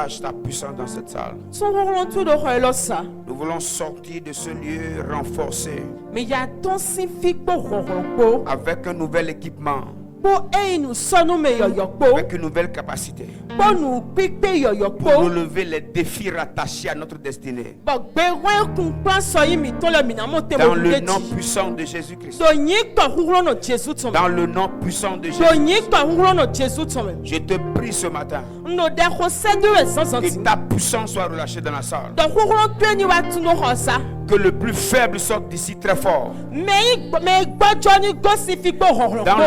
dégage ta puissance dans cette salle. Nous voulons sortir de ce lieu renforcé avec un nouvel équipement, avec une nouvelle capacité pour relever les défis rattachés à notre destinée. Dans le nom puissant de Jésus-Christ. Dans le nom puissant de Jésus-Christ. Je te prie ce matin que ta puissance soit relâchée dans la salle. Que le plus faible sorte d'ici très fort. Dans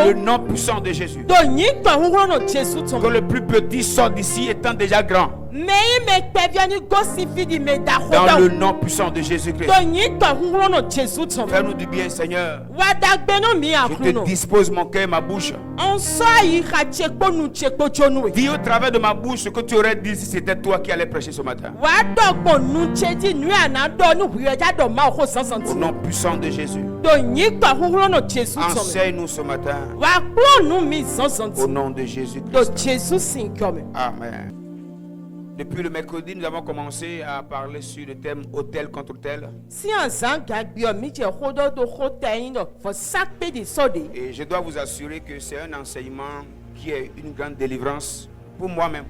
le nom puissant de Jésus. Que le plus petit sorte d'ici étant déjà grand. Dans le nom puissant de Jésus-Christ. Fais-nous du bien, Seigneur. Je te dispose mon cœur et ma bouche. Dis au travers de ma bouche ce que tu aurais dit si c'était toi qui allais prêcher ce matin. Au nom puissant de Jésus. Enseigne-nous ce matin. Au nom de Jésus-Christ. Amen. Depuis le mercredi, nous avons commencé à parler sur le thème hôtel contre hôtel. Et je dois vous assurer que c'est un enseignement qui est une grande délivrance pour moi-même.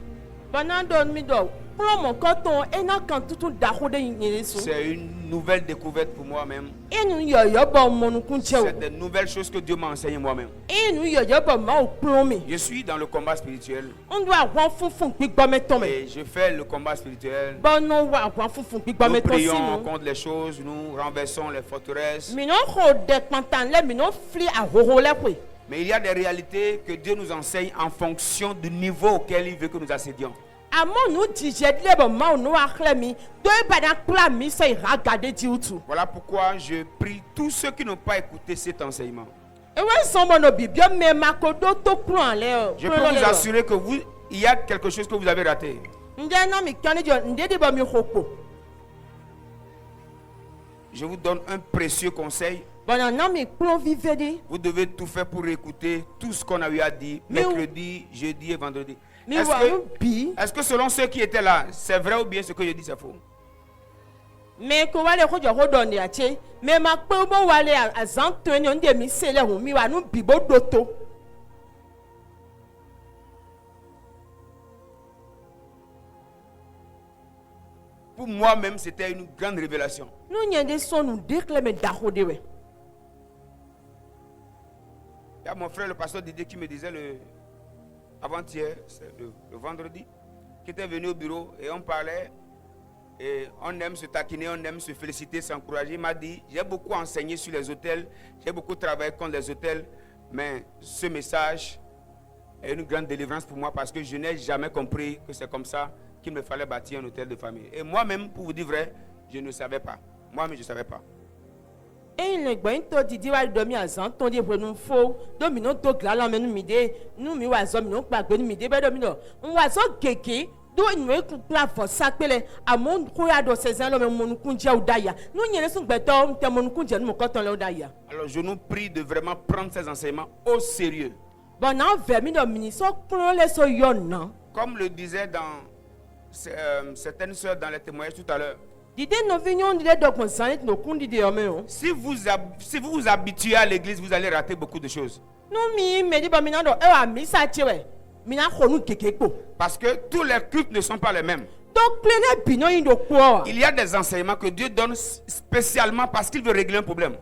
C'est une nouvelle découverte pour moi-même. C'est des nouvelles choses que Dieu m'a enseignées moi-même. Je suis dans le combat spirituel. Et je fais le combat spirituel. Nous prions contre les choses, nous renversons les forteresses. Mais il y a des réalités que Dieu nous enseigne en fonction du niveau auquel il veut que nous accédions. Voilà pourquoi je prie tous ceux qui n'ont pas écouté cet enseignement. Je peux vous assurer que il y a quelque chose que vous avez raté. Je vous donne un précieux conseil. Vous devez tout faire pour écouter tout ce qu'on a eu à dire mercredi, jeudi et vendredi. Est-ce que selon ceux qui étaient là, c'est vrai ou bien ce que je dis c'est faux? Pour moi-même, c'était une grande révélation. Il y a mon frère, le pasteur Didier, qui me disait avant-hier, le vendredi, qui était venu au bureau et on parlait. Et on aime se taquiner, on aime se féliciter, s'encourager. Il m'a dit, j'ai beaucoup enseigné sur les hôtels, j'ai beaucoup travaillé contre les hôtels, mais ce message est une grande délivrance pour moi parce que je n'ai jamais compris que c'est comme ça qu'il me fallait bâtir un hôtel de famille. Et moi-même, pour vous dire vrai, je ne savais pas. Moi-même, je ne savais pas. Alors je nous prie de vraiment prendre ces enseignements au sérieux. Comme le disait dans certaines sœurs dans les témoignages tout à l'heure. Si vous vous habituez à l'église, vous allez rater beaucoup de choses. Parce que tous les cultes ne sont pas les mêmes. Il y a des enseignements que Dieu donne spécialement parce qu'il veut régler un problème.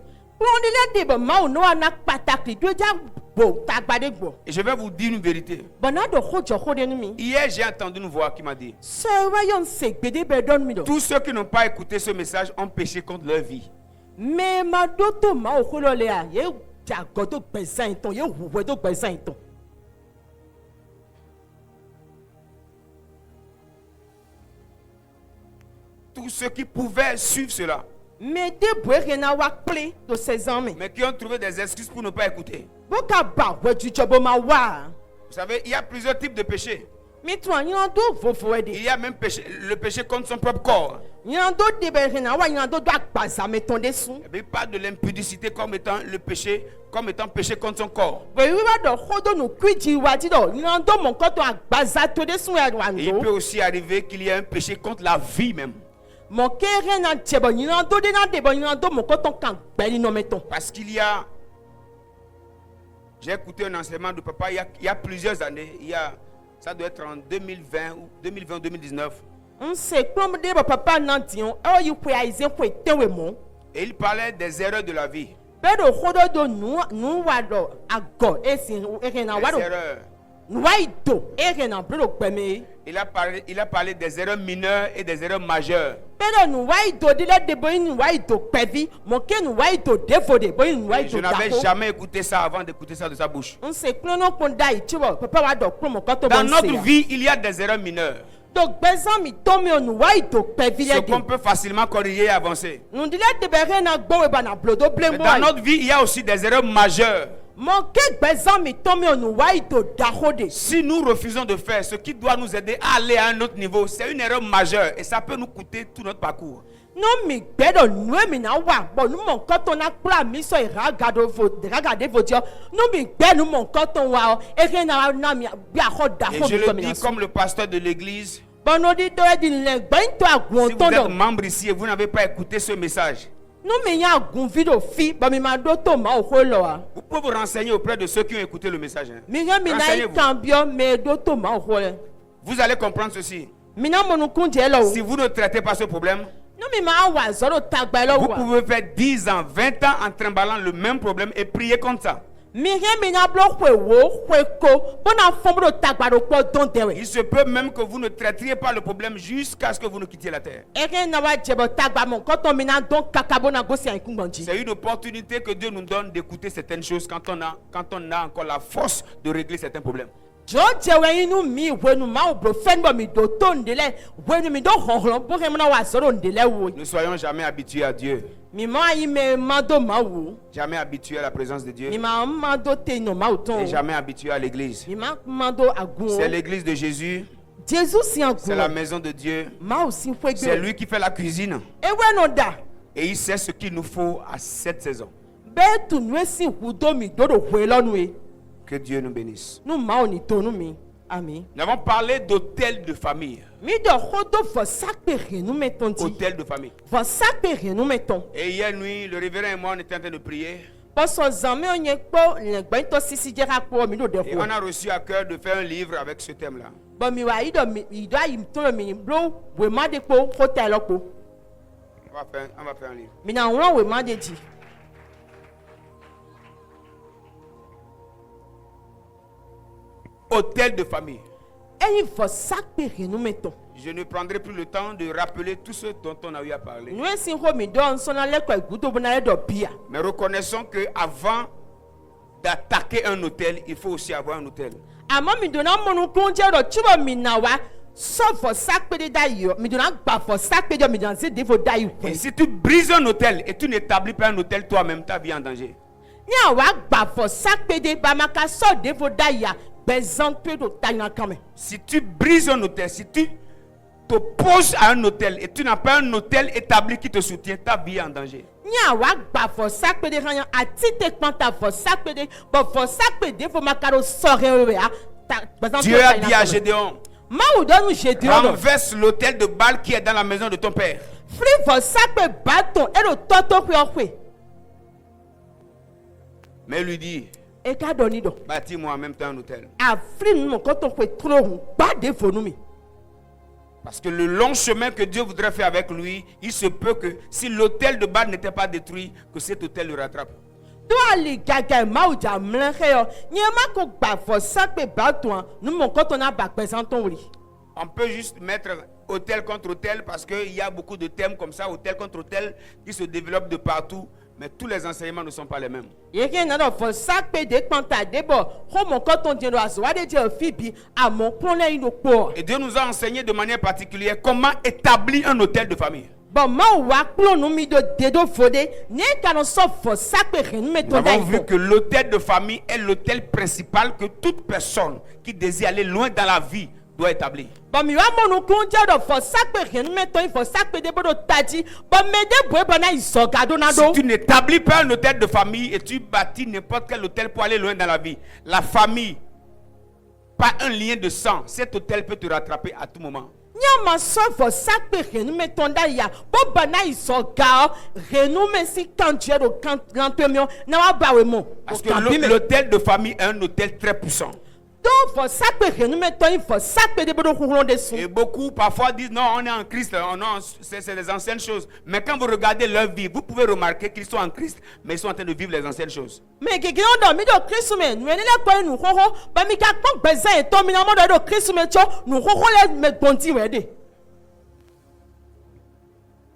Et je vais vous dire une vérité. Hier, j'ai entendu une voix qui m'a dit: tous ceux qui n'ont pas écouté ce message ont péché contre leur vie. Tous ceux qui pouvaient suivre cela, mais qui ont trouvé des excuses pour ne pas écouter. Vous savez, il y a plusieurs types de péchés. Il y a même le péché contre son propre corps. Et puis pas de l'impudicité comme étant le péché, comme étant péché contre son corps. Et Et il peut aussi arriver qu'il y ait un péché contre la vie même. Parce qu'il y a... J'ai écouté un enseignement de papa il y a plusieurs années. Ça doit être en 2020 ou 2020-2019. Et il parlait des erreurs de la vie. Des erreurs. Il a parlé des erreurs mineures et des erreurs majeures. Et je n'avais jamais écouté ça avant d'écouter ça de sa bouche. Dans notre vie, il y a des erreurs mineures. Ce qu'on peut facilement corriger et avancer. Mais dans notre vie, il y a aussi des erreurs majeures. Si nous refusons de faire ce qui doit nous aider à aller à un autre niveau, c'est une erreur majeure et ça peut nous coûter tout notre parcours. Et je le dis comme le pasteur de l'église. Si vous êtes membre ici et vous n'avez pas écouté ce message, vous pouvez vous renseigner auprès de ceux qui ont écouté le message. Vous allez comprendre ceci. Si vous ne traitez pas ce problème, vous pouvez faire 10 ans, 20 ans en trimballant le même problème et prier contre ça. Il se peut même que vous ne traitiez pas le problème jusqu'à ce que vous ne quittiez la terre. C'est une opportunité que Dieu nous donne d'écouter certaines choses quand on a encore la force de régler certains problèmes. Ne soyons jamais habitués à Dieu. Jamais habitués à la présence de Dieu. Et jamais habitués à l'église. C'est l'église de Jésus. C'est la maison de Dieu. C'est lui qui fait la cuisine. Et il sait ce qu'il nous faut à cette saison. Que Dieu nous bénisse. Amen. Nous avons parlé d'hôtel de famille. Hôtel de famille. Et hier nuit, le révérend et moi, on était en train de prier. Et on a reçu à cœur de faire un livre avec ce thème-là. On va faire un livre. Hôtel de famille. Je ne prendrai plus le temps de rappeler tout ce dont on a eu à parler. Mais reconnaissons qu'avant d'attaquer un hôtel, il faut aussi avoir un hôtel. Et si tu brises un hôtel et tu n'établis pas un hôtel toi-même, ta vie est en danger. Si tu brises un hôtel, si tu t'opposes à un hôtel et tu n'as pas un hôtel établi qui te soutient, ta vie est en danger. Dieu a dit à Gédéon, renverse l'autel de Baal qui est dans la maison de ton père. Mais il lui dit, bâtis-moi en même temps un hôtel. Parce que le long chemin que Dieu voudrait faire avec lui, il se peut que si l'hôtel de Baal n'était pas détruit, que cet hôtel le rattrape. On peut juste mettre hôtel contre hôtel parce qu'il y a beaucoup de thèmes comme ça, hôtel contre hôtel, qui se développent de partout. Mais tous les enseignements ne sont pas les mêmes. Et Dieu nous a enseigné de manière particulière comment établir un hôtel de famille. Nous avons vu que l'hôtel de famille est l'hôtel principal que toute personne qui désire aller loin dans la vie doit établir. Bon, mi wa monu kunja do for sakpe hen meto for sakpe de bodo taji. Bon, me de boy bana isoga do na Si do. tu n'établis pas un hôtel de famille et tu bâtis n'importe quel hôtel pour aller loin dans la vie, la famille, pas un lien de sang, cet hôtel peut te rattraper à tout moment. Nyama so for sakpe hen meto nda ya. Bo bana isoga renu me si kanjie do kan lantemio na wa bawe mo. Parce que l'hôtel de famille est un hôtel très puissant. Donc for sakpe hen meto for sakpe de bodo kuron de sou. Et beaucoup parfois disent non, on est en Christ, non, c'est les anciennes choses. Mais quand vous regardez leur vie, vous pouvez remarquer qu'ils sont en Christ, mais ils sont en train de vivre les anciennes choses. Mais qui on dormi do Christ me nous ele ko nous hoho ba mi ka pon bezan e to mi na mo do Christ me cho nous hoho le me bonti we de.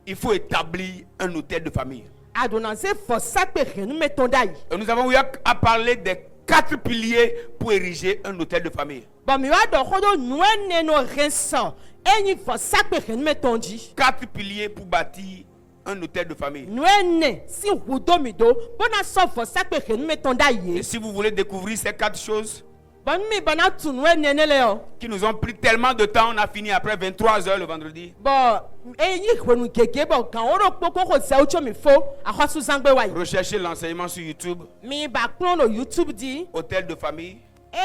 Il faut établir un hôtel de famille. Adona se for sakpe hen meto dai. Et nous avons eu à parler des 4 piliers pour ériger un hôtel de famille. Ba mi wa do hodo nous ne no rensan eni for sakpe hen meto ndi. 4 piliers pour bâtir un hôtel de famille. Nous ne si hudo mi do bona so for sakpe hen meto dai Et ye. si vous voulez découvrir ces 4 choses Ba mi bana tu nous ne ne le o. qui nous ont pris tellement de temps, on a fini après 23 heures le vendredi. Bon, eni kwenu gege bo kan oro poko ko se ocho mi fo akwasu sangbe wa yi. Recherchez l'enseignement sur YouTube, Mi ba klon no YouTube di hôtel de famille,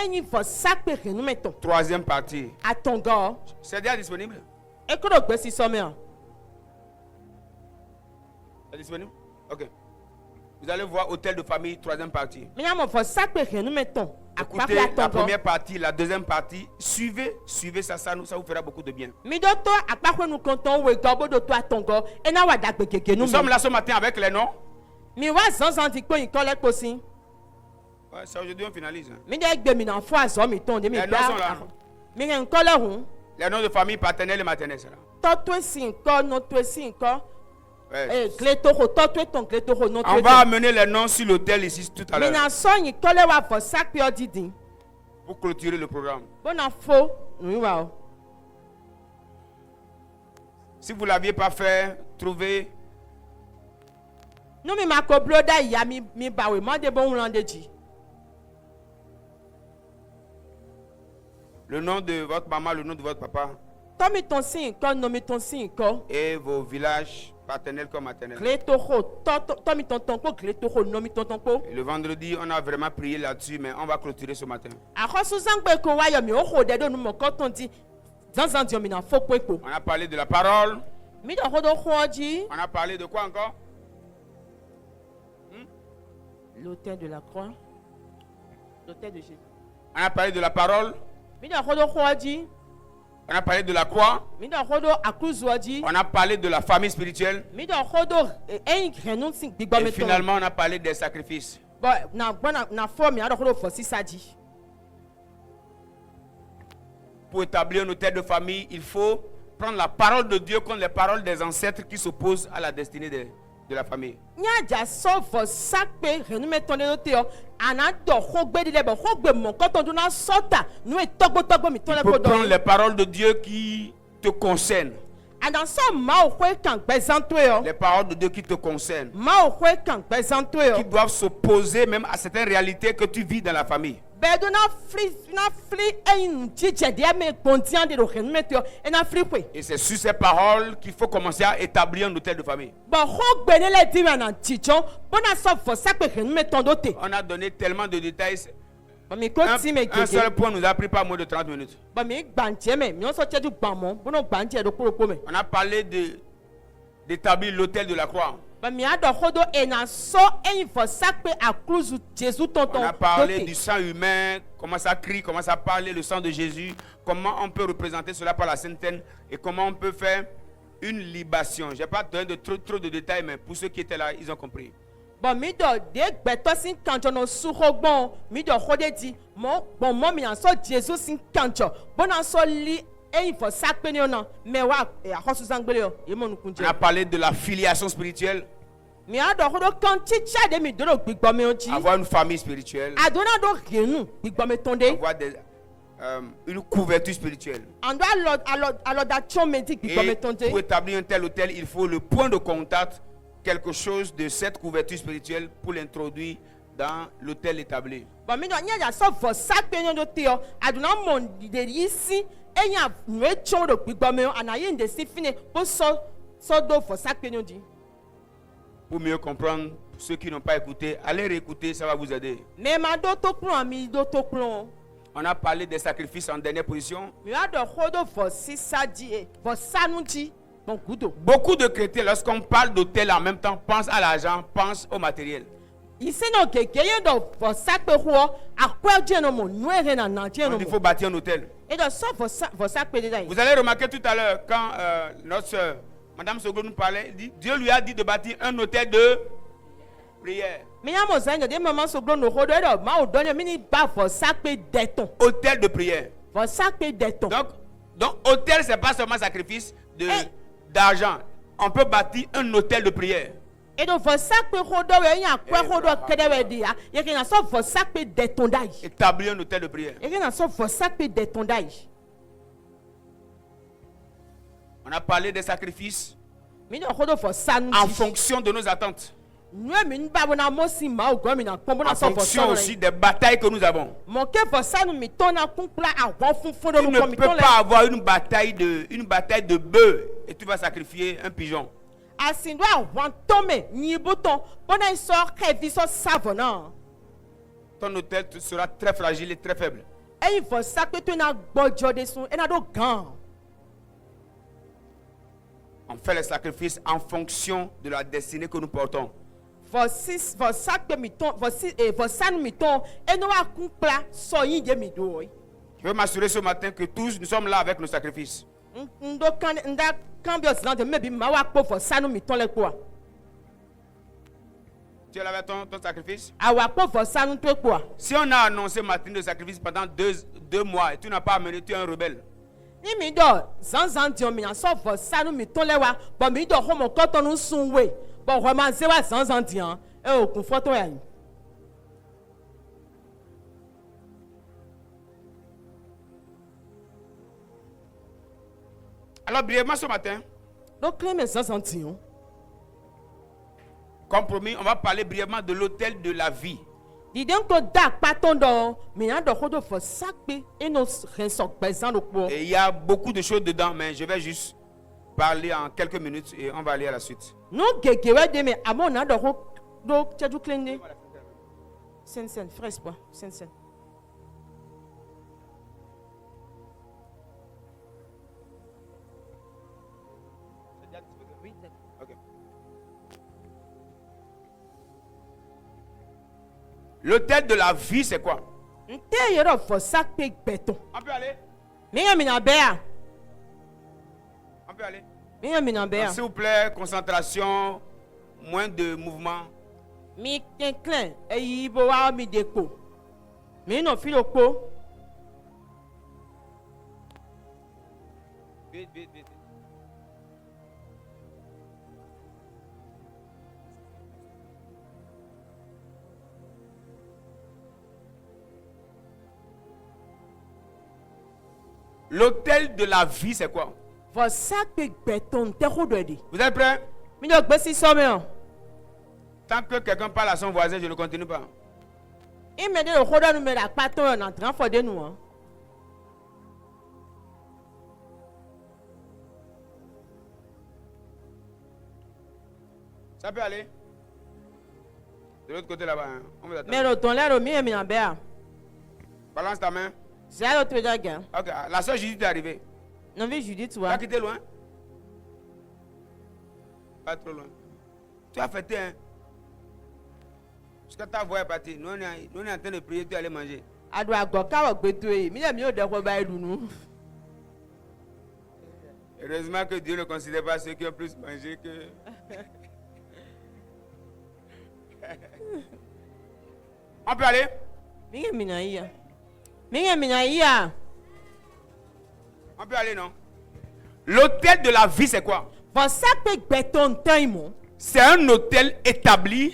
eni for sakpe hen meto. 3e partie. Atongo C'est déjà disponible? e ko do gbe si so me o. C'est disponible? Ok. Vous allez voir hôtel de famille, 3e partie. Mi amo for sakpe hen meto. Écoutez la première partie, la 2e partie. Suivez ça vous fera beaucoup de bien. Mi do to akpakwe nu konton we go bodo to atongo e na wa dagbe gege nu Nous sommes mi. là ce matin avec les noms. Mi wa zanzan di pe yin kole posin. Ouais, c'est aujourd'hui on finalise. Hein. Mi de gbe mi na fo azo mi ton de mi Les noms sont là. da. Mi ren kole hun. Les noms de famille paternelle et maternelle, c'est là. To to sin ko no to sin ko. Ouais. Gleto ho to to ton gleto ho no to. On va amener les noms sur l'hôtel ici tout à Mi l'heure na so yin kole wa for sakpe odidin. pour clôturer le programme. Bona fo nu wa o. Si vous ne l'aviez pas fait, trouvez Nu mi ma ko bloda ya mi ba we mo de bon randeji. le nom de votre maman, le nom de votre papa To mi ton sin ko no mi ton sin ko. et vos villages paternels comme maternels. Gleto ho to mi ton ton ko gleto ho no mi ton ton ko. Et le vendredi, on a vraiment prié là-dessus, mais on va clôturer ce matin. Akhosu sangbe ko wa yo mi o ho de do nu mo ko ton di. Zanzan di o mi na fo ko epo. On a parlé de la parole. Mi do ho do hoji. On a parlé de quoi encore? L'autel de la croix. L'autel de Jésus. On a parlé de la parole. Mi do ho do hoji. On a parlé de la croix. Mi do ho do akuzu oji. On a parlé de la famille spirituelle. Mi do ho do en renun sin gbigbo Et me ton. finalement, on a parlé des sacrifices. Bo na fo mi ado ho do fo sisaji. Pour établir un hôtel de famille, il faut prendre la parole de Dieu contre les paroles des ancêtres qui s'opposent à la destinée de la famille. Nyaja so fo sakpe renun me ton de te o. Ana do ho gbe di le bo ho gbe mo ko ton do na sota. Nu e togbo mi ton Il le faut ko do. prendre les paroles de Dieu qui te concernent. Ana so ma o hwe kan gbezanto e o. Les paroles de Dieu qui te concernent. Ma o hwe kan gbezanto e Qui o. doivent s'opposer même à certaines réalités que tu vis dans la famille. Bedo na fli en chiche dia me pontian de ro renun me te o. E na fli hwe. Et c'est sur ces paroles qu'il faut commencer à établir un hôtel de famille. Bo ho gbe ne le di na chichon. Bona so fo sakpe renun me ton do te. On a donné tellement de détails. Ba mi ko ti me Un seul gege. point nous a pris pas moins de 30 minutes. Ba mi gbanje me mi o so cheju gbamo. Bono gbanje do kuro me. On a parlé d'établir l'hôtel de la croix. Ba mi ado hodo e na so en fo sakpe akruzu Jésus tonton. On a parlé du sang humain, comment ça crie, comment ça parle, le sang de Jésus, comment on peut représenter cela par la Sainte Seine et comment on peut faire une libation. Je n'ai pas donné de trop de détails, mais pour ceux qui étaient là, ils ont compris. Bon mi do de gbeto sin kanjo no suho gbon mi do hode di mo bon mo mi an so Jesus sin kanjo bon an so li e fo sakpe ni ona me wa e akosu sangbele o e mo nukun On a je parlé de la filiation spirituelle, mi ado hodo kan chicha de mi do gbigbo me oji avoir une famille spirituelle, adona do genu gbigbo me tonde avoir une couverture spirituelle. ando alo da chome di gbigbo me Et tonde pour établir un tel hôtel, il faut le point de contact, quelque chose de cette couverture spirituelle pour l'introduire dans l'hôtel établi. bon mi do nya ja so fo sakpe ni do te o adona mo de yisi enya nwe tso do gbigbo me anayi nde si fine bo so do for sakpe ni di. Pour mieux comprendre, pour ceux qui n'ont pas écouté, allez réécouter, ça va vous aider. Mais ma do to klon ami do to klon. On a parlé des sacrifices en dernière position. Mi a do khodo for sisa di for sanu di bon gudo. Beaucoup de chrétiens, lorsqu'on parle d'autel en même temps, pensent à l'argent, pensent au matériel. Ise no kekeye do for sakpe ho akwa je no mo nuere na na je no. Il faut bâtir un hôtel. Et do so for sakpe de dai. Vous allez remarquer tout à l'heure, quand notre sœur, Madame Soglo nous parlait, Dieu lui a dit de bâtir un hôtel de prière. Mi ya mo zanya de maman so glo no ho do ma o do ni mi ni ba for sakpe deton. Hôtel de prière. For sakpe deton. Donc hôtel, c'est pas seulement sacrifice d'argent. On peut bâtir un hôtel de prière. Et donc for sakpe ho do we yan kwa ho do kede we dia. Ye ke na so for sakpe deton dai. Établir un hôtel de prière. Ye ke na so for sakpe deton dai. On a parlé des sacrifices Mi do ho do for sanu. en fonction de nos attentes. En En fonction aussi des batailles que nous avons. Tu ne peux pas avoir une bataille de bœuf et tu vas sacrifier un pigeon. Ton hôtel sera très fragile et très faible. On fait les sacrifices en fonction de la destinée que nous portons. Je veux m'assurer ce matin que tous nous sommes là avec nos sacrifices. Tu es là avec ton sacrifice? Si on a annoncé matin de sacrifice pendant 2 mois et tu n'as pas amené, tu es un rebelle. Alors brièvement ce matin, comme promis, on va parler brièvement de l'hôtel de la vie. Et il y a beaucoup de choses dedans, mais je vais juste parler en quelques minutes et on va aller à la suite. L'hôtel de la vie, c'est quoi? On peut aller? On peut aller? S'il vous plaît, concentration, moins de mouvement. Vite, vite, vite. L'hôtel de la vie, c'est quoi? Vous êtes prêts? Tant que quelqu'un parle à son voisin, je ne continue pas. Ça peut aller? De l'autre côté là-bas, hein. On vous attend. Balance ta main. Ok, la soeur Judith est arrivée. Tu as quitté loin? Pas trop loin. Tu as fêté, hein? Parce que ta voix est partie. Nous, on est en train de prier, tu es allé manger. Heureusement que Dieu ne considère pas ceux qui ont plus mangé que... On peut aller? On peut aller, non? L'hôtel de la vie, c'est quoi? C'est un hôtel établi.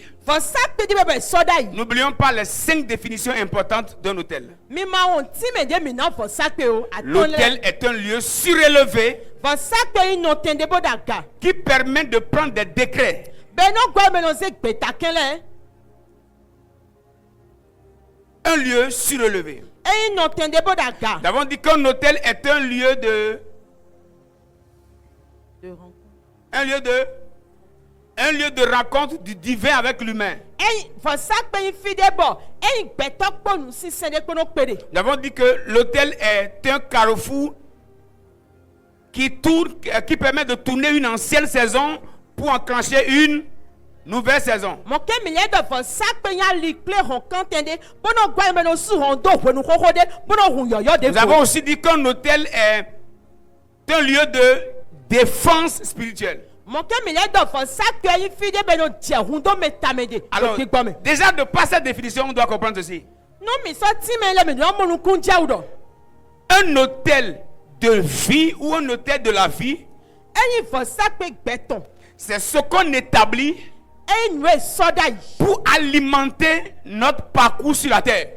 N'oublions pas les 5 définitions importantes d'un hôtel. L'hôtel est un lieu surélevé qui permet de prendre des décrets. Un lieu surélevé. eyi nɔtɛnde bo daga. Nous avons dit qu'un hôtel est un lieu de rencontre du divin avec l'humain. Eyi fɔ sakpe yi fi de bɔ eyi gbɛtɔ kpɔnu sisɛ de kpɔnɔ kpe de. Nous avons dit que l'hôtel est un carrefour qui permet de tourner une ancienne saison pour enclencher une nouvelle saison. Mɔkɛ mi lɛ dɔ fɔ sakpe ya li kple hɔn kantɛnde bɔnɔ gba yɛ mɛ no su hɔn do hɔnu xɔxɔ de bɔnɔ hun yɔyɔ de Nous avons fo. aussi dit qu'un hôtel est un lieu de défense spirituelle. Mɔkɛ mi lɛ dɔ fɔ sakpe yi fi de bɛ no jɛ hun do mɛ tame de. Alors, o ti gbɔ mɛ. déjà de par cette définition, on doit comprendre ceci. No mi sɔ ti mɛ lɛ mi lɛ mɔnu kun jɛw dɔ. Un hôtel de vie ou un hôtel de la vie, Eyi fɔ sakpe gbɛtɔn. c'est ce qu'on établit Eyi nu ye sɔda yi. pour alimenter notre parcours sur la terre.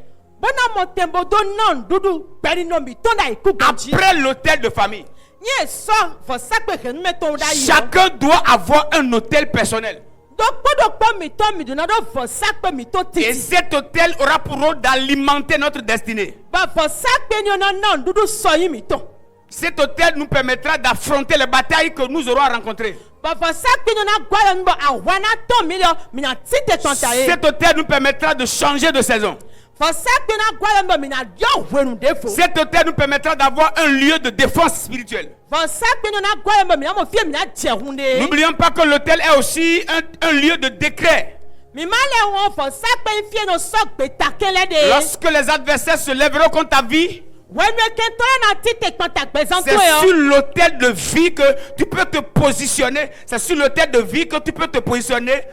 Bɔnna mɔtɛnbo do nɔn dudu gbɛri nɔ mi tɔn da yi ku gbɛnti. Après l'hôtel de famille, Nye sɔ fɔ sakpe hɛn mɛ tɔn da yi. chacun doit avoir un hôtel personnel. Dɔkpɔdɔkpɔ mi tɔn mi donna dɔ fɔ sakpe mi tɔ Et titi. cet hôtel aura pour rôle d'alimenter notre destinée. Ba fɔ sakpe ni ɔna nɔn dudu sɔ yi mi tɔn. Cet hôtel nous permettra d'affronter les batailles que nous aurons à rencontrer. Ba fɔ sakpe ni ɔna gbɔ yɛ nbɔ awana tɔn mi lɛ mina ti tɛ tɔn ta ye. Cet hôtel nous permettra de changer de saison. Fɔ sakpe na gbɔ yɛ nbɔ mina yɔ wɛnu de fo. Cet hôtel nous permettra d'avoir un lieu de défense spirituelle. Fɔ sakpe ni ɔna gbɔ yɛ nbɔ mina mo fie mina jɛ hun de. N'oublions pas que l'hôtel est aussi un lieu de décret. Mi ma lɛ wɔn fɔ sakpe yi fie no sɔ gbeta kɛlɛ de. Lorsque les adversaires se lèveront contre ta vie, Wɛnu ekentɔ na ti tɛ kpɔnta gbɛzan c'est to yɛ. sur l'hôtel de vie que tu peux te positionner. C'est sur l'hôtel de vie que tu peux te positionner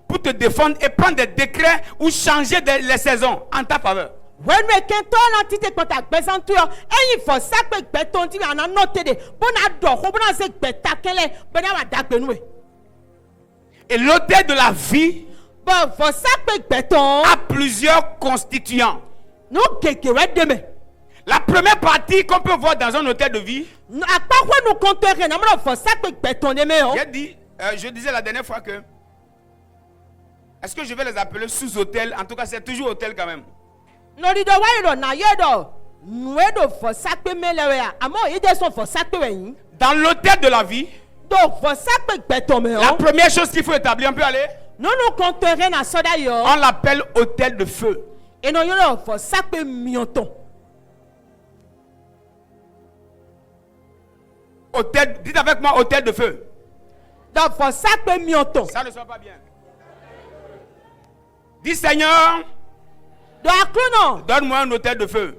pour te défendre et prendre des décrets ou changer les saisons en ta faveur. Wɛnu ekentɔ na ti tɛ kpɔnta gbɛzan to yɛ. Eyi fɔ sakpe gbɛtɔn ti ana nɔ te de. Bɔna dɔ ko bɔna se gbɛta kɛlɛ bɛna ma da gbɛnu ye. Et l'hôtel de la vie Bɔn fɔ sakpe gbɛtɔn. a plusieurs constituants. N'o gege wɛ dɛmɛ. La première partie qu'on peut voir dans un hôtel de vie, Akpakɔ nu kɔntɔ yɛ namuna fɔ sakpe gbɛtɔn de mɛ yɔ. je disais la dernière fois que, est-ce que je vais les appeler sous-hôtel? En tout cas, c'est toujours hôtel quand même. Nɔri dɔ wari dɔ na yɛ dɔ nue dɔ fɔ sakpe mɛlɛ wɛ ya amɔ yi de sɔn fɔ sakpe wɛ yin. Dans l'hôtel de la vie, Donc fɔ sakpe gbɛtɔn mɛ la yɔ. première chose qu'il faut établir, on peut aller, Nunu kɔntɔ yɛ na sɔda yɔ. on l'appelle hôtel de feu. Eno yɔrɔ fɔ sakpe miɔntɔn. Hôtel, dites avec moi hôtel de feu. Donc fɔ sakpe miɔntɔn. Ça ne soit pas bien. Dis Seigneur, Donc akunu donne-moi un hôtel de feu.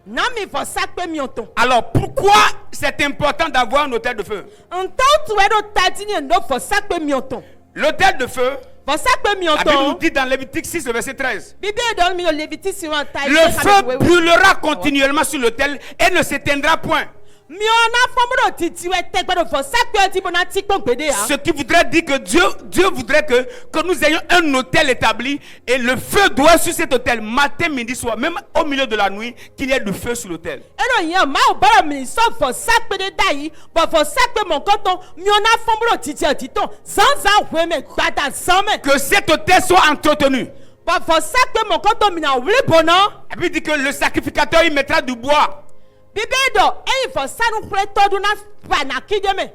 nami fɔ sakpe miɔntɔn. Alors pourquoi c'est important d'avoir un hôtel de feu? Ntɔn tu wɛ do tadi ni ndo fɔ sakpe miɔntɔn. L'hôtel de feu, Fɔ sakpe la Bible nous miɔntɔn. dit dans Lévitique 6, verset 13. Bibi dɔn mi yɔ Lévitique wa ta. Le feu brûlera continuellement sur l'autel et ne s'éteindra point. Miɔna fɔmudo titi wɛ tɛgbɛ do fɔ sakpe ti bona ti kpɔn gbede ya. Ce qui voudrait dire que Dieu voudrait que nous ayons un hôtel établi et le feu doit sur cet hôtel, matin, midi, soir, même au milieu de la nuit, qu'il y ait du feu sur l'hôtel. Eno yɛn maa o bɔra mi sɔ fɔ sakpe de da yi bɔn fɔ sakpe mɔkɔtɔn miɔna fɔmudo titi ati tɔn zanzan wɛmɛ gbada zanmɛ. Que cet hôtel soit entretenu. Bɔn fɔ sakpe mɔkɔtɔn mina wuli bɔnna. Et puis il dit que le sacrificateur, il mettra du bois. Bibi dɔ eyi fɔ sanu kure tɔdun na bana kideme.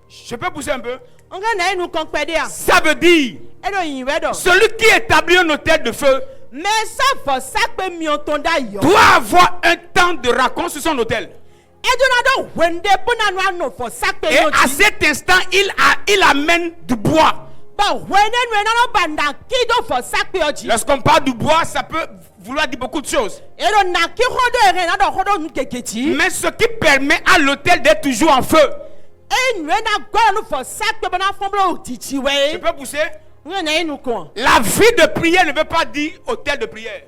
Je peux pousser un peu. N ka na enu kan pɛ de yan. Ça veut dire, Eno yin wɛ dɔ. celui qui établit un hôtel de feu Mɛ sɔ fɔ sakpe miɔntɔn da yɔ. doit avoir un temps de rencontre sur son hôtel. Eduna dɔ wende bona nu anɔ fɔ sakpe Et à miɔnti. cet instant, il amène du bois. Bɔn wende nu yɛ nanɔ banda kido fɔ sakpe yɔji. Lorsqu'on parle du bois, ça peut vouloir dire beaucoup de choses. Ero na ki xɔdɔ yɛrɛ na dɔ xɔdɔ nu keketi. Mais ce qui permet à l'hôtel d'être toujours en feu. Eyi nu yɛ na gbɔdɔ nu fɔ sakpe bona fɔmulɔ titi Je wɛ. peux pousser. N ka na enu kɔn. La vie de prière ne veut pas dire hôtel de prière.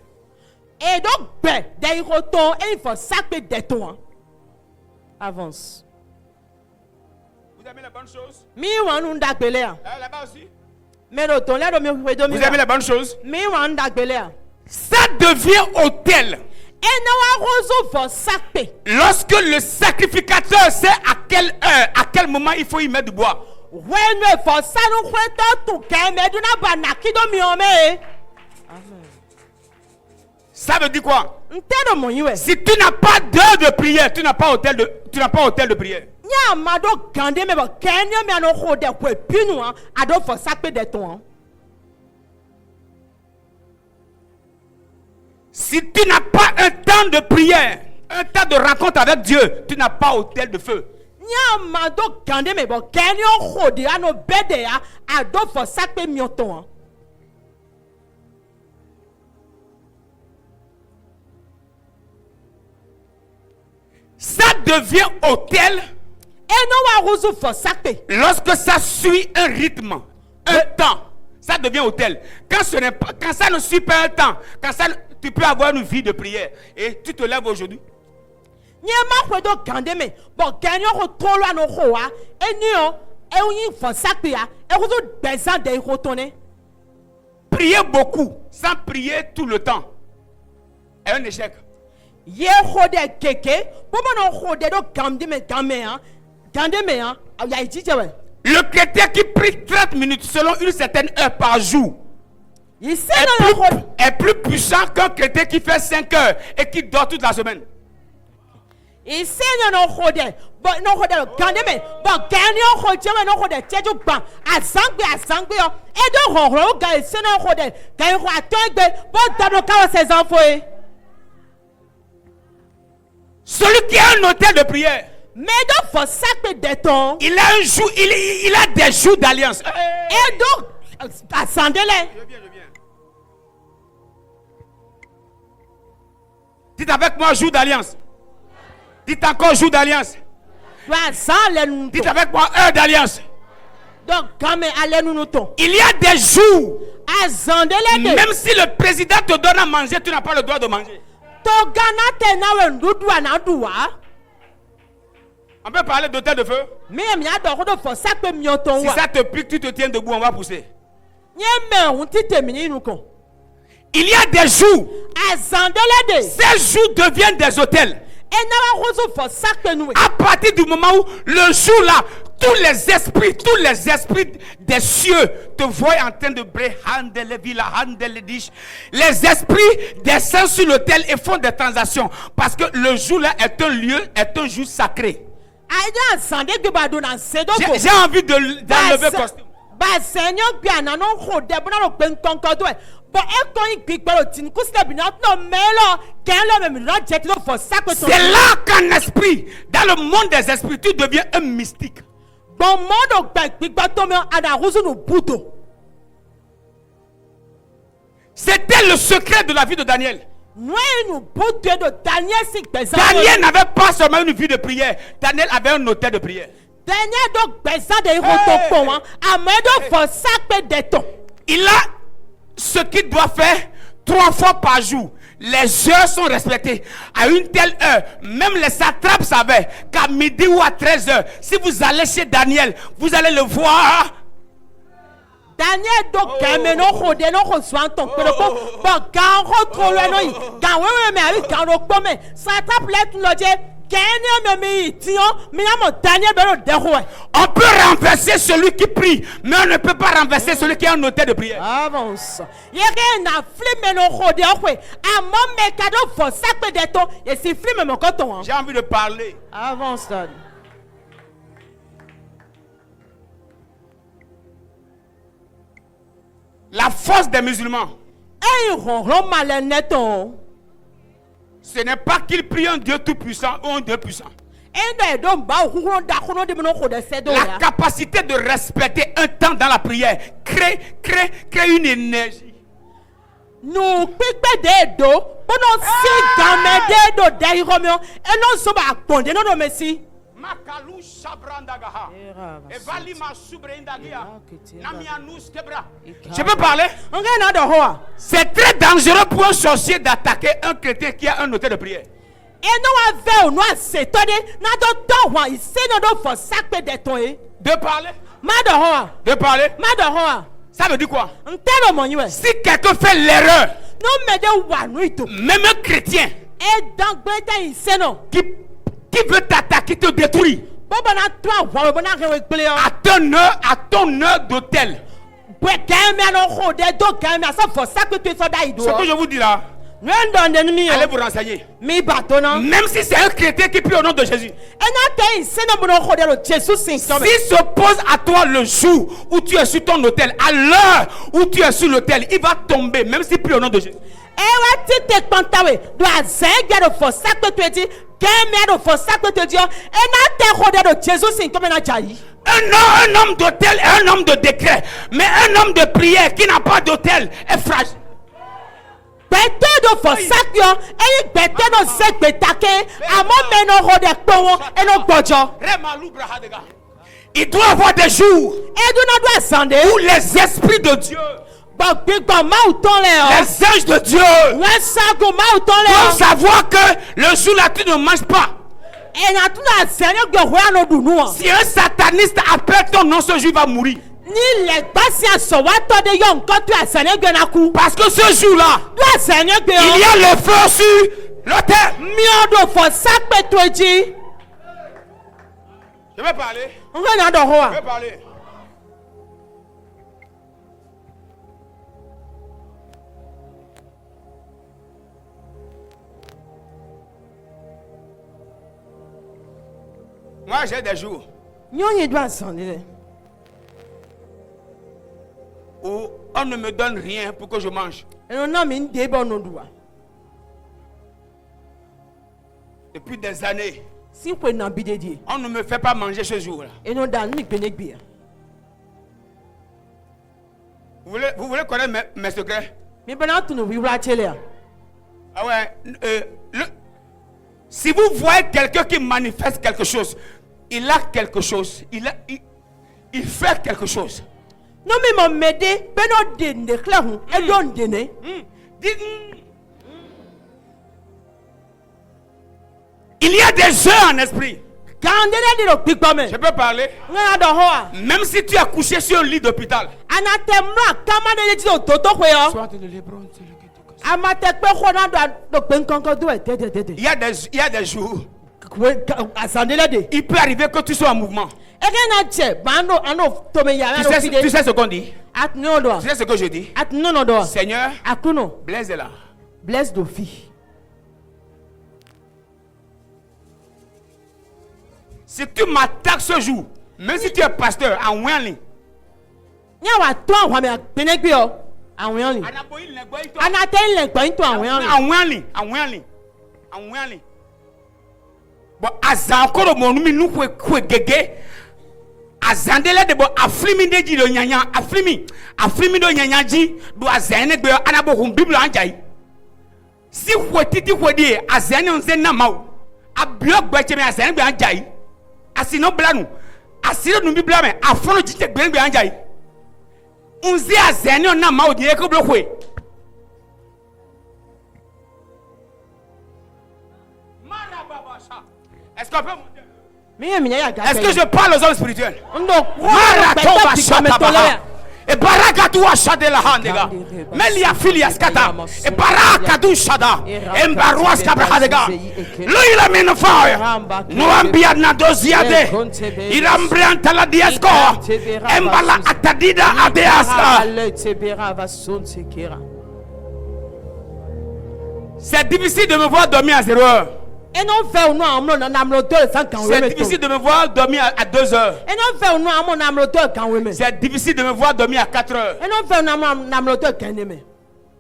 Edo gbɛ dɛ iko tɔn eyi fɔ sakpe dɛ tɔn. Avance. Vous aimez les bonnes choses? Mi wa nu dagbele yan. Là-bas aussi. Mero tɔn lɛ do mi wɛ do mi Vous aimez wa. les bonnes choses? Mi wa nu dagbele yan. Ça devient hôtel Ena wa rozo fɔ sakpe. lorsque le sacrificateur sait à quelle heure, à quel moment il faut y mettre du bois. Wɛnu fɔ sanu kure tɔ tu kɛmɛ duna bana kido miɔmɛ. Ça veut dire quoi? ntɛdo mo yi wɛ. Si tu n'as pas d'heure de prière, tu n'as pas hôtel de prière. Nya amado gande me bɔ kɛnyɛ mi ano xɔ dɛ ko epinu hã ado fɔ sakpe dɛ tɔn. Si tu n'as pas un temps de prière, un temps de rencontre avec Dieu, tu n'as pas hôtel de feu. Nya amado gande me bɔ kɛnyɛ xɔ de ano bɛ de ya ado fɔ sakpe miɔ tɔn. Ça devient hôtel Eno wa ruzu fɔ sakpe. lorsque ça suit un rythme, un temps. Ça devient hôtel. Quand ça ne suit pas un temps, tu peux avoir une vie de prière. Et tu te lèves aujourd'hui. Nye ma xɔ do gande me bɔ kɛnyɛ xɔ tɔlo ano xɔ wa enio eyi fɔ sakpe ya eruzu gbɛzan de xɔ tɔn ne. Prier beaucoup sans prier tout le temps est un échec. Ye xɔ de keke bɔbɔnɔ xɔ de do gande me ya ya yi jijɛ wɛ. Le chrétien qui prie 30 minutes selon une certaine heure par jour Yi se na xɔ. est plus puissant qu'un chrétien qui fait 5 heures et qui dort toute la semaine. Isenyo no xɔ bɔ no xɔ de gande me bɔ kɛnyɛ xɔ jɛ me no xɔ de tɛju gba azangbe yɔ edo hɔhɔ ga isenyo xɔ de kɛnyɛ xɔ atɔ gbe bɔ dablo kawo ses enfants ye. Celui qui a un hôtel de prière, Mais do fɔ sakpe de tɔn. il a des jours d'alliance. Edo asandele. Je viens. Dites avec moi jour d'alliance. Dites encore jour d'alliance. Wa san le nu Dites tɔn. avec moi heure d'alliance. Donc game ale nu tɔn. Il y a des jours, Azandele de. même si le président te donne à manger, tu n'as pas le droit de manger. To gana te na we ndudu ana du wa. On peut parler d'hôtel de feu. Mi mi ado ko do fɔ sakpe miɔ tɔn Si wa. ça te pique, tu te tiens debout, on va pousser. Nye me hun ti temi ni nu kon. Il y a des jours, Azandele de. ces jours deviennent des hôtels. Enara ruzu fɔ sakpe nu. À partir du moment où le jour là, tous les esprits des cieux te voient en train de briller. Les esprits descendent sur l'autel et font des transactions. Parce que le jour là est un jour sacré. Aida sande gbe ba do na sedo ko. J'ai envie d'enlever le costume. Ba senyo gbe ana no ho de bona lo pe nkonko do e. Bo e ko yin gbigbe lo tin ku se bi na no melo ken lo me mi ran je ti lo fɔ sakpe ton. C'est là qu'en esprit, dans le monde des esprits, tu deviens un mystique. Bon modo gbe gbigbe to me ana ruzu nu buto. C'était le secret de la vie de Daniel. Noe nu buto do Daniel si gbezan. Daniel n'avait pas seulement une vie de prière. Daniel avait un hôtel de prière. Daniel do gbezan de ho to pon wa. Amedo fɔ sakpe de ton. Il a ce qu'il doit faire 3 fois par jour. Les heures sont respectées. À une telle heure, même les satrapes savaient qu'à midi ou à 13 heures, si vous allez chez Daniel, vous allez le voir. Daniel do game no ho de no ho swan ton pe ko bo gan ho tro le no yi gan we me ari gan ro po me satap let lo je Kenya me mi tion mi amo Daniel be no de ho. On peut renverser celui qui prie, mais on ne peut pas renverser celui qui a un hôtel de prière. Avance. Ye ke na flime no ho de ho amo me kado fo sakpe de ton ye si flime mo ko ton. J'ai envie de parler. Avance daddy. La force des musulmans, Ey ron male neton. ce n'est pas qu'ils prient un Dieu tout puissant ou un Dieu puissant. Ende do ba hu da kono de no ho de sedo La ya. capacité de respecter un temps dans la prière crée une énergie. Nou pipe de do bono si game de do dai romeo e no so ba ponde no no mesi. Makalu shabrandagaha. Evali masubrendagia. Namianus kebra. Je peux parler? On ga na do ho a. C'est très dangereux pour un sorcier d'attaquer un chrétien qui a un hôtel de prière. E no wa ve o no ase to de na do to wa ise no do fo sakpe de ton e. De parler? Ma do ho a. De parler? Ma do ho a. Ça veut dire quoi? Ntelo mo yiwe. Si quelqu'un fait l'erreur, No me de wa nu ito. même un chrétien E dan gbe de ise no. qui veut t'attaquer, te détruire, Bobo na to wa bo na rewe gble o. à ton heure d'hôtel. Bwe game no ho de do game asa fo sakpe to so da ido. Ce que je vous dis là, Nwendo ndeni Allez mi vous renseigner. mi bato na. Même si c'est un chrétien qui prie au nom de Jésus. Ena te insena bono khode lo Jesus sin tome. S'il se pose à toi le jour où tu es sur ton hôtel, à l'heure où tu es sur l'hôtel, il va tomber, même s'il prie au nom de Jésus. Ewa ti te kpantawe do azenge do fo sakpe to eti keme do fo sakpe to edi ena te khode do Jesus sin tome na jayi. Un homme d'hôtel est un homme de décret, mais un homme de prière qui n'a pas d'hôtel est fragile. Gbete do fo sakpe yo eyi gbete do se gbetake amo meno khode kpowo eno gbojo. Il doit avoir des jours Edu na do asande où les esprits de Dieu, gbogbo ma uton le o. les anges de Dieu Wọ́n sago ma uton le doivent o. savoir que le jour là tu ne manges pas. Ena tu na sene gbo ho no dunu o. Si un sataniste appelle ton nom ce jour, il va mourir. Ni le gbasi aso wa to de yo nkan tu asene gbe na ku. Parce que ce jour là, Do asene gbe il y o. a le feu sur l'autel. Mi o do fo sakpe to eji. Je vais parler. Ngo na do ho Je vais a. parler. Moi, j'ai des jours Nyonye do asande le. où on ne me donne rien pour que je mange. Eno na mi nde bo no duwa. Depuis des années, Si kwe na bidedi. on ne me fait pas manger ce jour-là. Eno da ni gbe ne gbe. Vous voulez connaître mes secrets? Mi bana tu no wiwra chele a. Ah ouais. Si vous voyez quelqu'un qui manifeste quelque chose, il a quelque chose, il fait quelque chose. No mi mo mede beno de ne kla hu e do de ne. Il y a des jeux en esprit. Kandele de lo gbigbo me. Je peux parler. Nga do ho a. Même si tu as couché sur un lit d'hôpital. Anatemra kama de ti o toto kwe yo. Amate pe ho na do pe nkankan do e tete. Il y a des jours. Asandele de. Il peut arriver que tu sois en mouvement. Eke na che bando ano to me ya Tu no sais fide. ce qu'on dit? At no do. Tu sais ce que je dis? At no no do. Seigneur, Akuno. blesse là. Bless do fi. Si tu m'attaques ce jour, même si tu es pasteur en Wenli, Nya wa to awon me penegbe o. Awon yan li. Anate le gbo into awon yan li. en Wenli. Bon, azan encore mon mi nous kwe gege. Azandele de bo afrimi de ji do nyanya, afrimi do nyanya ji do azane gbe anabo hum bible anjai. Si wetiti wedi azane onze na mawo. Abio gbeche me azane gbe anjai. Asino blanu. Asino nu bible me afono jite gbe anjai. Unzi azane na mawo di e ko blokwe. Est-ce qu'on peut monter? Est-ce que je parle aux hommes spirituels? Et barakatu ashade la handega. Melia filias kata. Et barakatu shada. Et baruas kabrahadega. Luila min fire. Nuambia na doziade. Irambrianta la diasco. Embala atadida adeasa. C'est difficile de me voir dormir à 0 heure. C'est difficile de me voir dormir à 2 heures. C'est difficile de me voir dormir à 4 heures.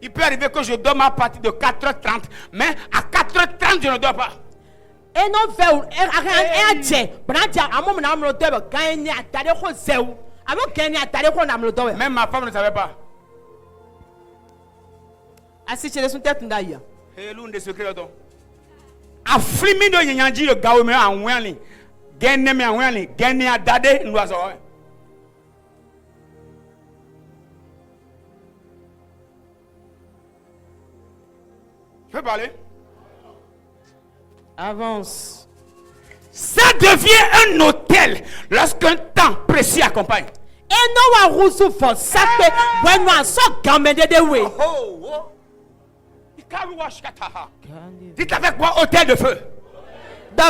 Il peut arriver que je dorme à partir de 4h30, mais à 4h30 je ne dors pas. Même ma femme ne savait pas. Et l'un des secrets là-dedans. Afrimi do nyanji le gawo me anwenli genne me anwenli genne adade ndoazo. Je peux parler? Avance. Ça devient un hôtel lorsqu'un temps précis accompagne. Et non wa rusu for sape when wa so gamede de we. Dites avec moi hôtel de feu.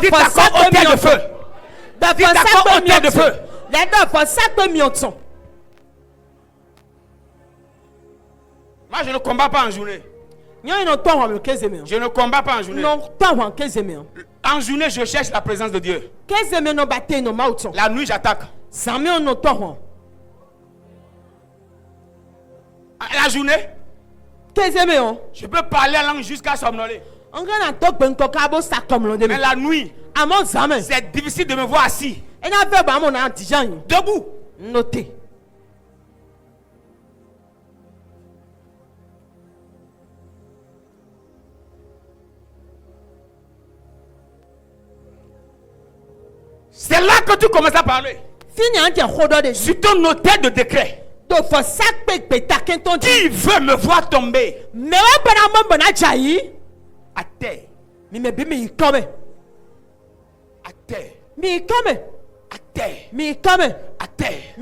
Dites d'accord hôtel de feu. Dites d'accord hôtel de feu. Moi je ne combats pas en journée. Je ne combats pas en journée. En journée, je cherche la présence de Dieu. La nuit, j'attaque. La journée, je peux parler en langue jusqu'à somnoler. Mais la nuit, c'est difficile de me voir assis. Debout. Notez. C'est là que tu commences à parler. Sur ton hôtel de décret. Qui veut me voir tomber à terre? À terre. À terre. À terre.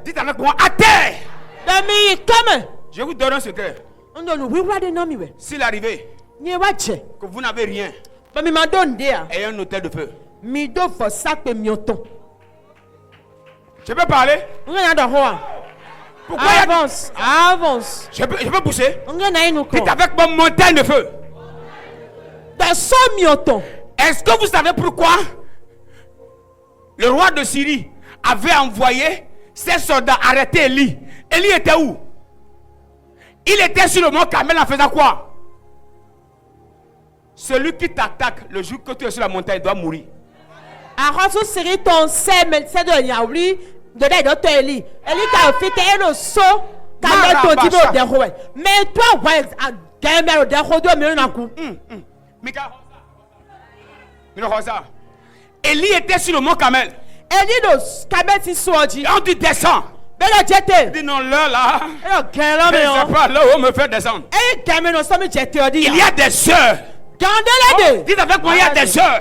Dites avec moi, à terre. Je vous donne un secret. S'il arrivait que vous n'avez rien et un hôtel de feu, je peux parler? Pourquoi Avance. Je peux pousser? Dites avec mon montagne de feu. Est-ce que vous savez pourquoi le roi de Syrie avait envoyé ses soldats arrêter Élie? Élie était où? Il était sur le mont Carmel en faisant quoi? Celui qui t'attaque le jour que tu es sur la montagne doit mourir. Élie était sur le mont Carmel. On dit descend. Il dit non, là. C'est pas là où on me fait descendre. Il y a des sœurs. Dites avec moi, il y a des sœurs.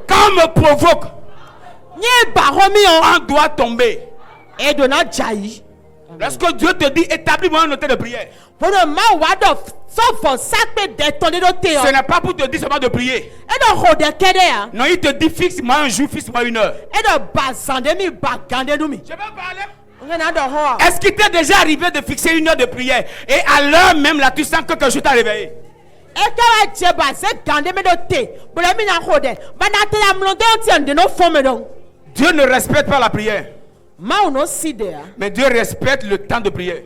Quand on me provoque, on doit tomber. Lorsque Dieu te dit établis-moi un hôtel de prière, ce n'est pas pour te dire seulement de prier. Non, il te dit fixe-moi un jour, fixe-moi une heure. Je peux parler? Est-ce qu'il t'est déjà arrivé de fixer une heure de prière et à l'heure même là tu sens que quelque chose t'a réveillé? Dieu ne respecte pas la prière, mais Dieu respecte le temps de prière.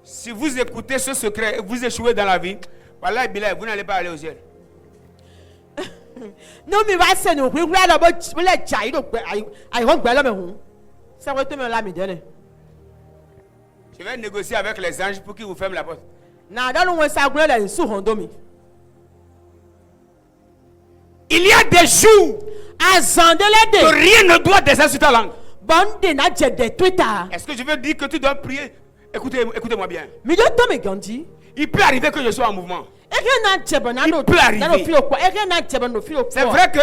Si vous écoutez ce secret et vous échouez dans la vie, voilà, vous n'allez pas aller au ciel. Je vais négocier avec les anges pour qu'ils vous ferment la porte. Il y a des jours que rien ne doit descendre sur ta langue. Est-ce que je veux dire que tu dois prier? Écoutez-moi bien. Il peut arriver que je sois en mouvement. Il peut arriver. C'est vrai que,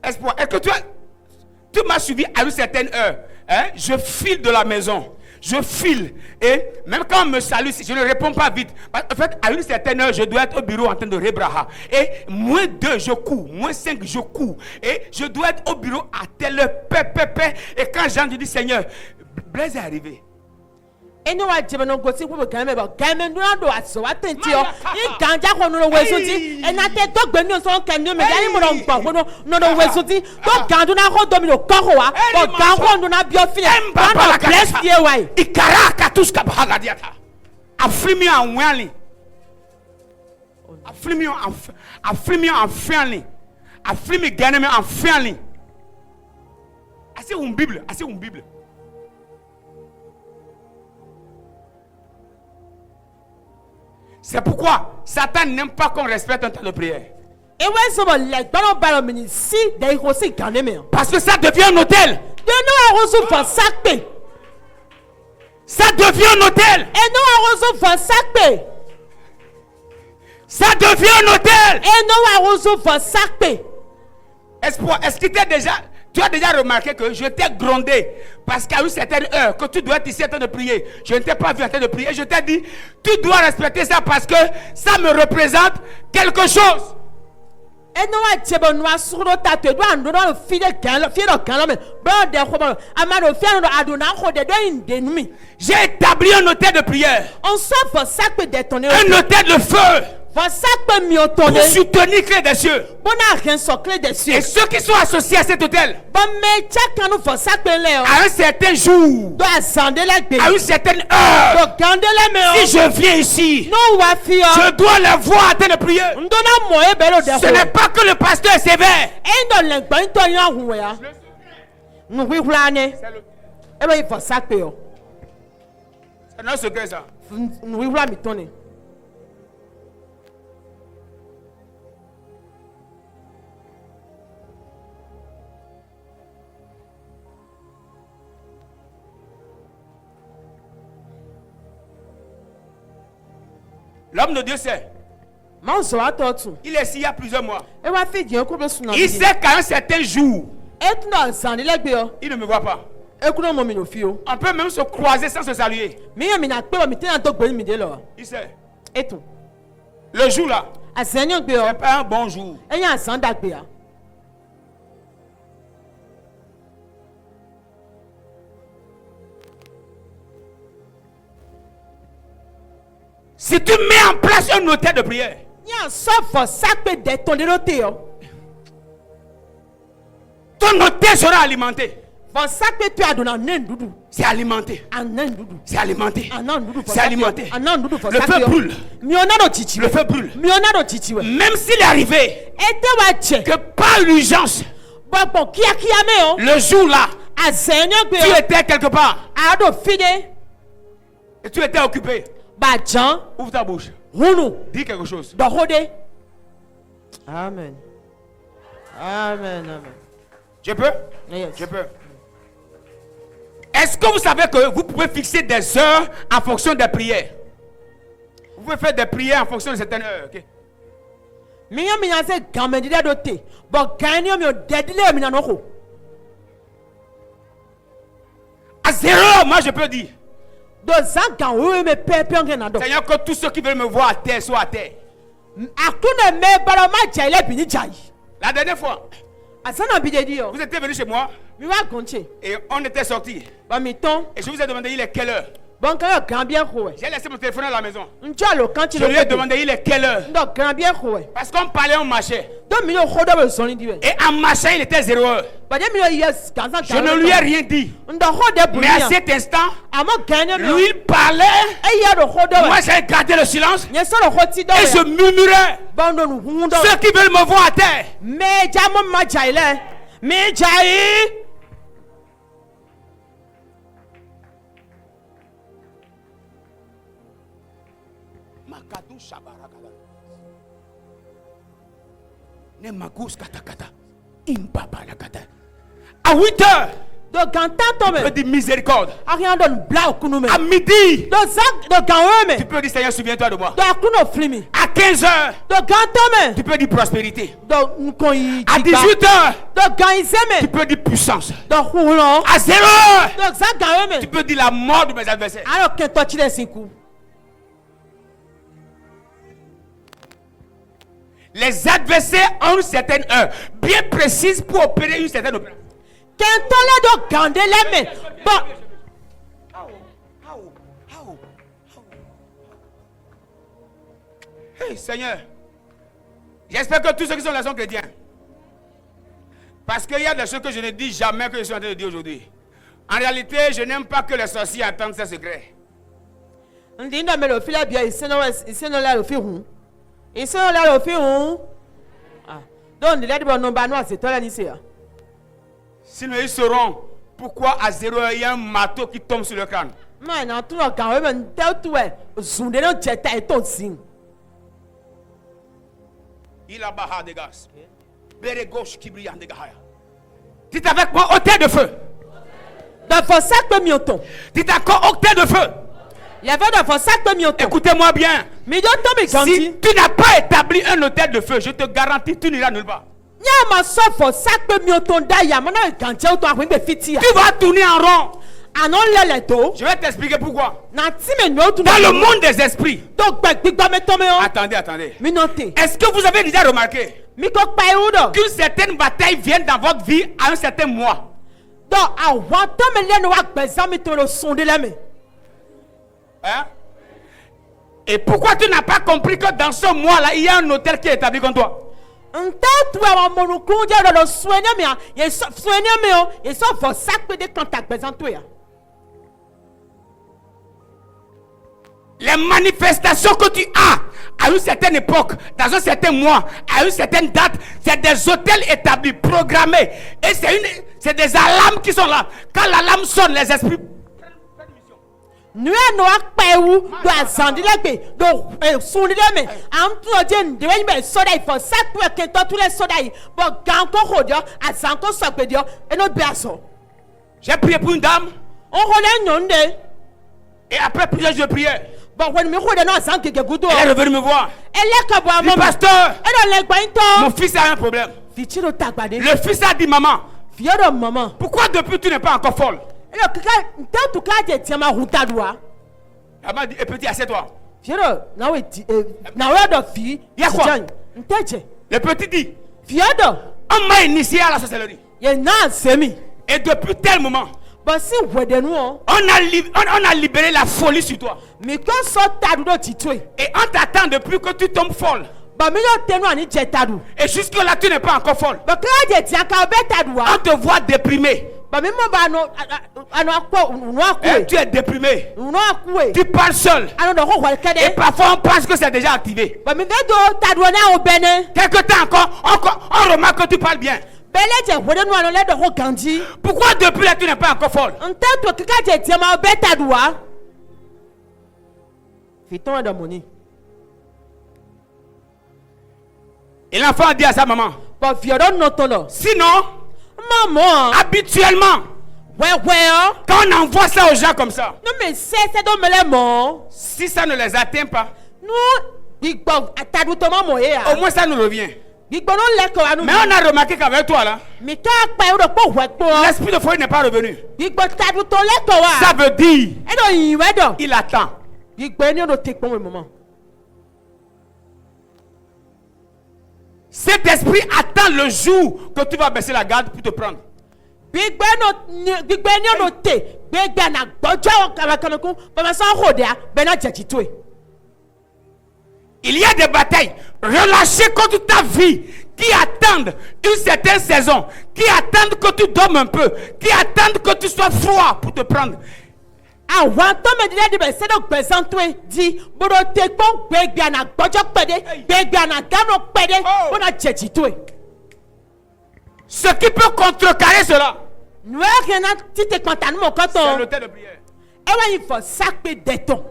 Espoir, est-ce que tu m'as suivi à une certaine heure? Hein? Je file de la maison. Je file. Et même quand on me salue, je ne réponds pas vite. En fait, à une certaine heure, je dois être au bureau en train de rebraha. Et moins 2, je cours. Moins 5, je cours. Et je dois être au bureau à telle heure. Et quand j'entre, je dis Seigneur, Blaise est arrivé. Assez une Bible. C'est pourquoi Satan n'aime pas qu'on respecte un temps de prière. Parce que ça devient un hôtel. Ça devient un hôtel. Ça devient un hôtel. Espoir, est-ce que tu as déjà remarqué que je t'ai grondé parce qu'à une certaine heure que tu dois être ici en train de prier, je ne t'ai pas vu en train de prier, je t'ai dit tu dois respecter ça parce que ça me représente quelque chose. Et non, tu es bon, sur le tas, tu dois nous filer de calme, bon, de Roman, Amado, Fiano, Adona, de l'ennemi. J'ai établi un hôtel de prière. On s'en va ça peut détonner. Un hôtel de feu. Ça peut mieux Pour tourner. soutenir clé des cieux. On n'a rien sur clé des cieux. Et ceux qui sont associés à cet hôtel, Bon, mais quand nous faisons ça, à un certain jour, doit ascender la paix. à une certaine heure, Donc, gardez la main. si je viens ici, Non, va faire. je dois les voir en train de prier. On donne un moyen bello de Ce n'est pas que le pasteur est sévère. Et dans le bain, tu as un rouya. Nous, oui, voilà. Eh bien, il faut ça payer. C'est notre secret, ça. Nous, oui, voilà, mais tourner. L'homme de Dieu sait. Il est ici il y a plusieurs mois. Il sait qu'à un certain jour, il ne me voit pas. On peut même se croiser sans se saluer. Il sait. Le jour là, c'est pas un bon jour. Si tu mets en place un hôtel de prière, ton hôtel sera alimenté. C'est alimenté. C'est alimenté. C'est alimenté. Le feu brûle. Le feu brûle. Même s'il est arrivé que par l'urgence, le jour là, tu étais quelque part et tu étais occupé. Ouvre ta bouche. Dis quelque chose. Amen. Amen. Je peux? Yes. Je peux. Est-ce que vous savez que vous pouvez fixer des heures en fonction des prières? Vous pouvez faire des prières en fonction de certaines heures. Okay? À 0 heure, moi je peux dire. Seigneur, que tous ceux qui veulent me voir à terre soient à terre. La dernière fois, vous étiez venu chez moi et on était sortis. Et je vous ai demandé il est quelle heure. J'ai laissé mon téléphone à la maison. Je lui ai demandé il est quelle heure. Parce qu'on parlait, on marchait. Et en marchant, il était 0 heure. Je ne lui ai rien dit. Mais à cet instant, lui il parlait. Moi j'ai gardé le silence. Et je murmurais. Ceux qui veulent me voir à terre. À 8 heures, tu peux dire miséricorde. À midi, tu peux dire Seigneur, souviens-toi de moi. À 15 heures, tu peux dire prospérité. À 18 heures, tu peux dire puissance. À 0 heure, tu peux dire la mort de mes adversaires. Les adversaires ont une certaine heure bien précise pour opérer une certaine opération. Hey Seigneur, j'espère que tous ceux qui sont là sont chrétiens. Parce qu'il y a des choses que je ne dis jamais que je suis en train de dire aujourd'hui. En réalité, je n'aime pas que les sorciers entendent ces secrets. Sinon ils sauront pourquoi à 0 heure il y a un marteau qui tombe sur le crâne. Il a baha des gaz. Béré gauche qui brille en dégâts. Dites avec moi hôtel de feu. Dites encore hôtel de feu. Écoutez-moi bien. Si tu n'as pas établi un hôtel de feu, je te garantis tu n'iras nulle part. Tu vas tourner en rond. anon lele do. Je vais t'expliquer pourquoi. Na ti me no tu. Dans le monde des esprits. Donc gbigba me tome o. Attendez. Mi note. Est-ce que vous avez déjà remarqué Mi ko pa eudo. qu'une certaine bataille vient dans votre vie à un certain mois? Donc awon to me le no wa gbezan mi to lo sonde le me. Hein? Et pourquoi tu n'as pas compris que dans ce mois-là, il y a un hôtel qui est établi contre toi? Nta tu wa mo ku je lo soenya mi a. Ye so soenya mi o. Ye so vo sakpe de contact gbezan to ya. Les manifestations que tu as à une certaine époque, dans un certain mois, à une certaine date, c'est des hôtels établis, programmés. Et c'est des alarmes qui sont là. Quand l'alarme sonne, les esprits... Nous no akpa ewu do azandi legbe do sunni le me am tu oje ndewe be soda ifo sakpe kento tu le soda yi bo gan ko hodio azan ko sogbe dio eno bi aso. J'ai prié pour une dame. On hole nyonde. Et après plusieurs jours de prière, Bon when me hole no azan gege gudo. elle est revenue me voir. Ele ka bo Elle dit, amama. pasteur, Eno le gba mon into. fils a un problème. Fichiro tagbade. Le fils a dit, maman, Fiero mama. pourquoi depuis tu n'es pas encore folle? Elo kika nta tu ka je tiama hutadwa. Elle m'a dit, petit, assieds-toi. Fiero na we na we do fi. Ya quoi? Nteje. Le petit dit, Fiedo. on m'a initié à la sorcellerie. Ye na semi. Et depuis tel moment, But si wedenu o. on a libéré la folie sur toi. Mi ko so tadu do titwe. Et on t'attend depuis que tu tombes folle. Ba mi yo tenu ani je tadu. Et jusque-là, tu n'es pas encore folle. Ba ka je ti aka obe tadu On wa. te voit déprimé. Ba mi mo ba no akwa no Et akwe. tu es déprimé. No akwe. Tu parles seul. Ano do ho wal Et kede. parfois, on pense que c'est déjà activé. Ba mi ve do tadu na obene. Quelque temps encore, on remarque que tu parles bien. Bele je wedenu ano le do ho ganji. Pourquoi depuis là, tu n'es pas encore folle? Nta to kika je ti ma obe tadu wa. Fiton da moni. Et l'enfant dit à sa maman, Ba fiero no to lo. sinon, Maman. habituellement, Wewe. quand on envoie ça aux gens comme ça, No me se do mele mo. si ça ne les atteint pas, No gbigbo tadu to ma mo ye au a. moins ça nous revient. Gbigbo no le ko anu. Mais on a remarqué qu'avec toi là, Mi ka pa euro po wepo. l'esprit de folie n'est pas revenu. Gbigbo tadu to le ko wa. Ça veut dire, Edo yin wedo. il attend. Gbigbo ni o te pon we mama. Cet esprit attend le jour que tu vas baisser la garde pour te prendre. Gbigbo ni o te. Gbegbe na gbojo ka ka ku. Ba ma san ho dia be na jeji to e. Il y a des batailles relâchées contre ta vie qui attendent une certaine saison, qui attendent que tu dormes un peu, qui attendent que tu sois froid pour te prendre. Àwọn tó me de be se do gbezan to e di bodo te pon gbegbe na gbojo pede. Gbegbe na gano pede. Oh. Bo na jeji to e. Ce qui peut contrecarrer cela, Nu e ke na ti te kwanta nu mo kan c'est to. l'autel de prière. E wa yin fo sakpe deton.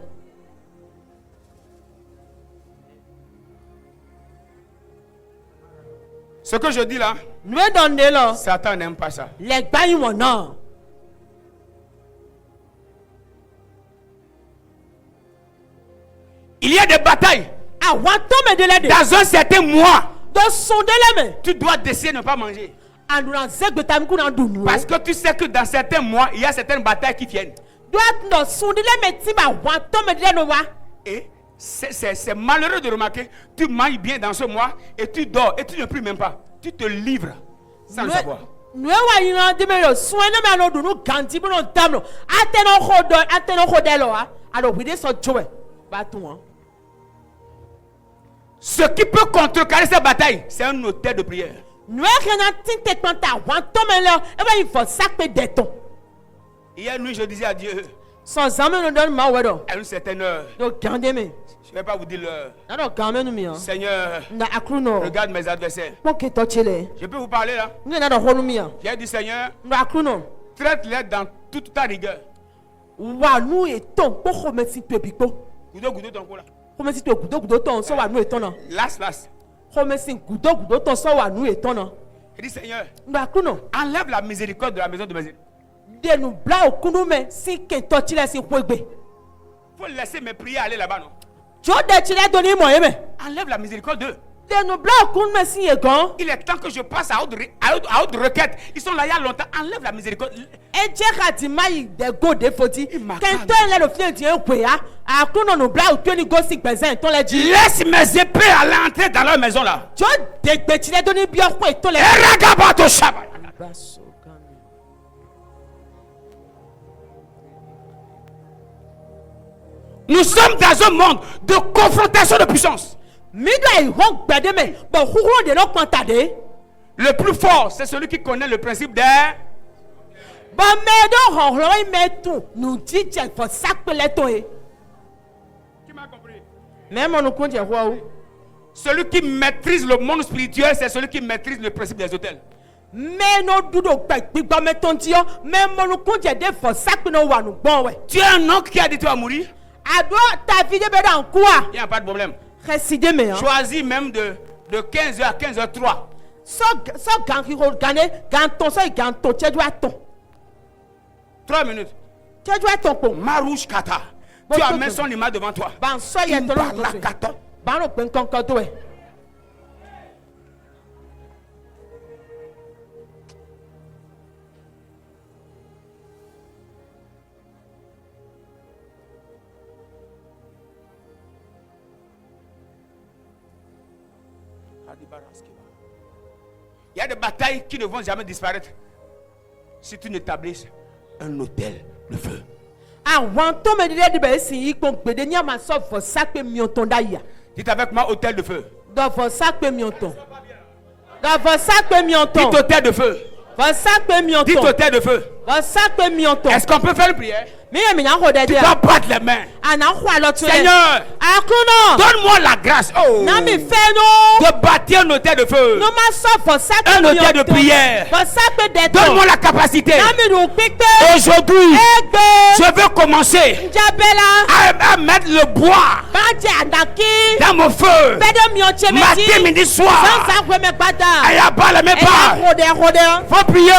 Ce que je dis là, Nu e don de lo. Satan n'aime pas ça. Le gba yin won na. Il y a des batailles. Àwọn tó me de le de. Dans un certain mois, Do sonde le me. tu dois décider de ne pas manger. Anduna zegbe tam ku na dunu. Parce que tu sais que dans certains mois, il y a certaines batailles qui viennent. Do no sonde le me ti ba àwọn tó me de no wa. Et c'est malheureux de remarquer, tu manges bien dans ce mois et tu dors et tu ne pries même pas. Tu te livres sans le savoir. Nu e wa yin na de me yo so ene me no dunu ganti bo no dam no. Ateno ho de lo wa. Ado we de so jowe. Ba tu won. Ce qui peut contrecarrer ces batailles, c'est un hôtel de prière. Nu e ke na tin te kwanta àwọn tó me le. E wa yin fo sakpe deton. Hier nuit, je disais à Dieu, So zame no don ma wedo. à une certaine heure, Do gande me. je ne vais pas vous dire l'heure. Na do game nu mi o. Seigneur, Na akru no. regarde mes adversaires. Po ke to chele. Je peux vous parler là. Nu na do ho nu mi o. J'ai dit, Seigneur, Na akru no. traite-les dans toute ta rigueur. Wa nu eton po ho me ti to bikpo. Goudou ton cou là. Ho me ti to gudo ton so wa nu eton na. Las. Ho me sin gudo ton so wa nu eton na. J'ai dit, Seigneur, Na akru no. enlève la miséricorde de la maison de mes ennemis. De nu bla okunu me si ke to chile si kwegbe. Il faut laisser mes prières aller là-bas, non? Jo de chile do ni mo ye me. Enlève la miséricorde d'eux. Il est temps que je passe à autre requête. Ils sont là il y a longtemps. Enlève la miséricorde. Laisse mes épées à l'entrée dans leur maison là. Nous sommes dans un monde de confrontation de puissance. Le plus fort, c'est celui qui connaît le principe des... Qui m'a compris? Celui qui maîtrise le monde spirituel, c'est celui qui maîtrise le principe des hôtels. Tu as un oncle qui a dit tu vas mourir. Il n'y a pas de problème. Choisis même de 15h à 15h03. 3 minutes. Marouche Kata. Tu amènes son image devant toi. Il y a des batailles qui ne vont jamais disparaître si tu n'établis un hôtel de feu. Dites avec moi hôtel de feu. Dites hôtel de feu. Dites hôtel de feu. Est-ce qu'on peut faire une prière? Tu dois battre les mains. Seigneur, donne-moi la grâce de bâtir un hôtel de feu, un hôtel de prière. Donne-moi la capacité. Aujourd'hui, je veux commencer à mettre le bois dans mon feu. Matin, midi, soir. Faut prier.